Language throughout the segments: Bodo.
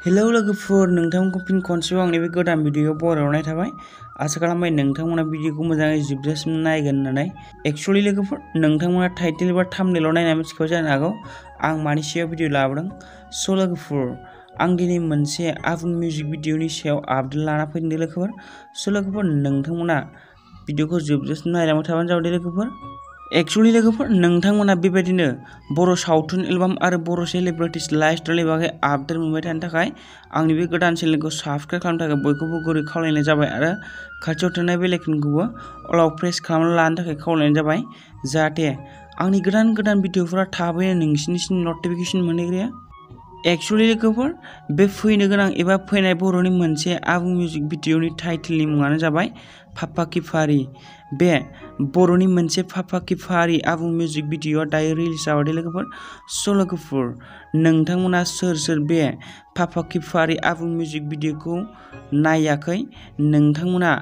हेलौ लोगोफोर, नोंथांमोनखौ फिन खनसेबाव आंनि बे गोदान भिडिअ बरायहरनाय थाबाय। आसा खालामबाय नोंथांमोना भिडिअखौ मोजाङै जोबजासिम नायगोन होननानै। एक्चुअली लोगोफोर, नोंथांमोना टाइटेल एबा थाम्बनेइलाव नायना मिथिखाबाय जानो हागौ आं मानि सायाव भिडिअ लाबोदों। स' लोगोफोर, आं दिनै मोनसे आबुं मिउजिक भिडिअनि सायाव आपडेट लाना फैदों लोगोफोर। स' लोगोफोर, नोंथांमोना भिडिअखौ जोबजासिम नायलांबाय थाबानो जाबाय लोगोफोर। एक्चुअली लोगोफोर, नोंथांमोना बेबायदिनो बर' सावथुन एलबाम आरो बर' सेलिब्रिटिस लाइफस्टाइलनि बागै आपडेट मोनबाय थानो थाखाय आंनि बे गोदान चेनेलखौ साबस्क्राइब खालामनो थाखाय बयखौबो गुरै खावलायनाय जाबाय आरो खाथियाव थानाय बेल आइकनखौबो अलाव प्रेस खालामना लानो थाखाय खावलायनाय जाबाय, जाहाथे आंनि गोदान भिडिअफोरा थाबैनो नोंसिनिसिम नटिफिकेसन मोनहैग्राया। एक्चुअली लोगोफोर, बे फैनो गोनां एबा फैनाय बर'नि मोनसे आबुं मिउजिक भिडिअनि टाइटेलनि मुङानो जाबाय पापा की पारी। बे बर'नि मोनसे पापा की पारी आबुं मिउजिक भिडिअआ दायो रिलिज जाबाय लोगोफोर। स' लोगोफोर, नोंथांमोना सोर बे पापा की पारी आबुं मिउजिक भिडिअखौ नायाखै, नोंथांमोना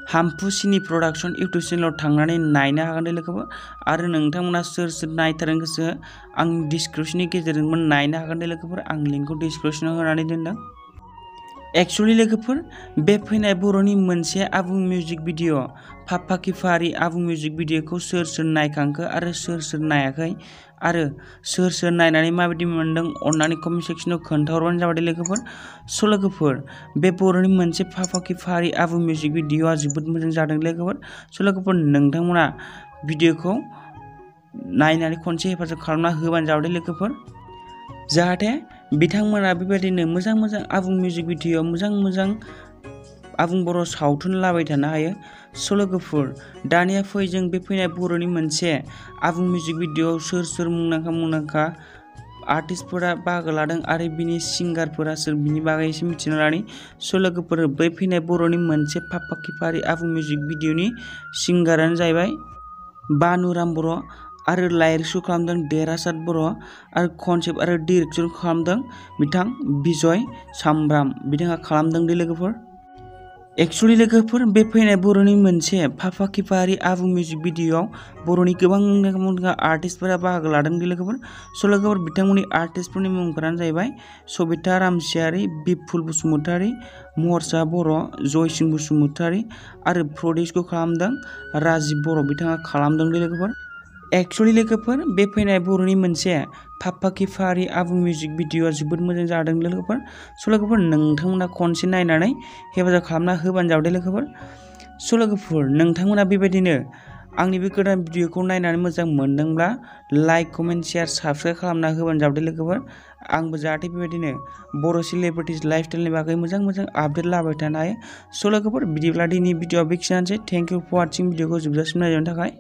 हाम्फु सिनि प्रडाक्शन इउटुब चेनेलाव थांनानै नायनो हागोन लोगोफोर। आरो नोंथांमोना सोर नायथारनो गोसो, आं डिसक्रिपशननि गेजेरजोंबो नायनो हागोन लोगोफोर। आं लिंकखौ डिसक्रिपशनाव होनानै दोनदों। एक्चुअली लोगोफोर, बे फैनाय बर'नि मोनसे आबुं मिउजिक भिडिअ पापा की पारी आबुं मिउजिक भिडिअखौ सोर नायखांखो आरो सोर नायाखै, आरो सोर नायनानै माबायदि मोनदों, अननानै कमेन्ट सेक्सनाव खोन्थाहरबानो जाबाय लोगोफोर। स' लोगोफोर, बे बर'नि मोनसे पापा की पारी आबुं मिउजिक भिडिअआ जोबोद मोजां जादों लोगोफोर। स' लोगोफोर, नोंथांमोना भिडिअखौ नायनानै खनसे हेफाजाब खालामना होबानो जाबाय लोगोफोर, जाहाथे बिथांमोना बेबायदिनो मोजां आबुं मिउजिक भिडिअ मोजां आबुं बर' सावथुन लाबाय थानो हायो। स' लोगोफोर, दानिया फै जों बे फैनाय बर'नि मोनसे आबुं मिउजिक भिडिअआव सोर मुंदांखा आर्टिस्टफोरा बाहागो लादों आरो बिनि सिंगारफोरा सोर, बिनि बागै एसे मिथिना लानि। स' लोगोफोर, बै फैनाय बर'नि मोनसे पापा की पारी आबुं मिउजिक भिडिअनि सिंगारानो जाहैबाय बानुराम बर' आरो लाइरिक्सखौ खालामदों देरासात बर' आरो कनसेप्ट आरो डिरेक्सन खालामदों बिथां बिजय सामब्राम, बिथाङा खालामदों दे लोगोफोर। एक्चुअली लोगोफोर, बे फैनाय बर'नि मोनसे पापा की पारी आबुं मिउजिक भिडिअआव बर'नि गोबां मुंदांखा आर्टिस्टफोरा बाहागो लादों दे लोगोफोर। स' लोगोफोर, बिथांमोननि आर्टिस्टफोरनि मुंफोरानो जाहैबाय सबिता रामसियारि, बिपुल बसुमतारी, महरसा बर', जयसिं बसुमतारी आरो प्रडिउसखौ खालामदों राजिब बर', बिथाङा खालामदों दे लोगोफोर। एक्चुअली लोगोफोर, बे फैनाय बर'नि मोनसे पापा की पारी आबुं मिउजिक भिडिअआ जोबोद मोजां जादों लोगोफोर। स' लोगोफोर, नोंथांमोना खनसे नायनानै हेफाजाब खालामना होबानो जाबाय लोगोफोर। स' लोगोफोर, नोंथांमोना बेबायदिनो आंनि बे गोदान भिडिअखौ नायनानै मोजां मोनदोंब्ला लाइक, कमेन्ट, शेयार, साबस्क्राइब खालामना होबानो जाबाय लोगोफोर। आंबो जाहाथे बेबायदिनो बर' सेलिब्रिटिस लाइफस्टाइलनि बागै मोजां आपडेट लाबाय थानो हायो। स' लोगोफोर, बिदिब्ला दिनै भिडिअआ बेखिनियानोसै। थेंक इउ फर वाचिं, भिडिअखौ जोबजासिम नायनायनि थाखाय।